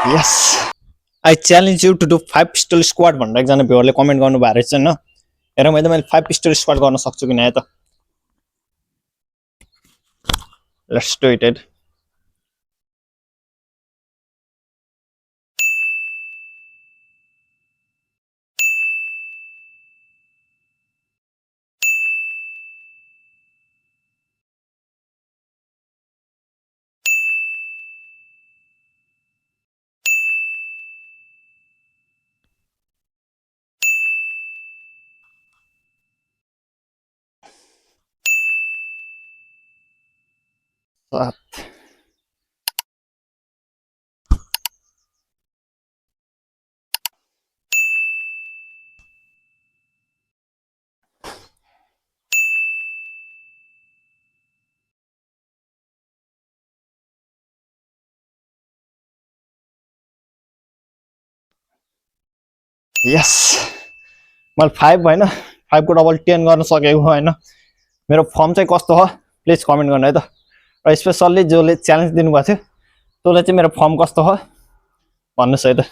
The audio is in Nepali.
Yes I challenge you to do 5 pistol squad भनेर एकजना भ्युअरले कमेन्ट गर्नु भएको रहेछ हैन। हेर मैले 5 पिस्टल स्क्वाड गर्न सक्छु कि न त। Let's do it. यस मैले 5 भएन 5 को डबल 10 गर्न सकेको हैन। मेरो फर्म चाहिँ कस्तो हो प्लिज कमेन्ट गर्नु है त। र स्पेशली जसले च्यालेन्ज दिनुभएको थियो त्यसले चाहिँ मेरो फर्म कस्तो हो भन्नुस् है त।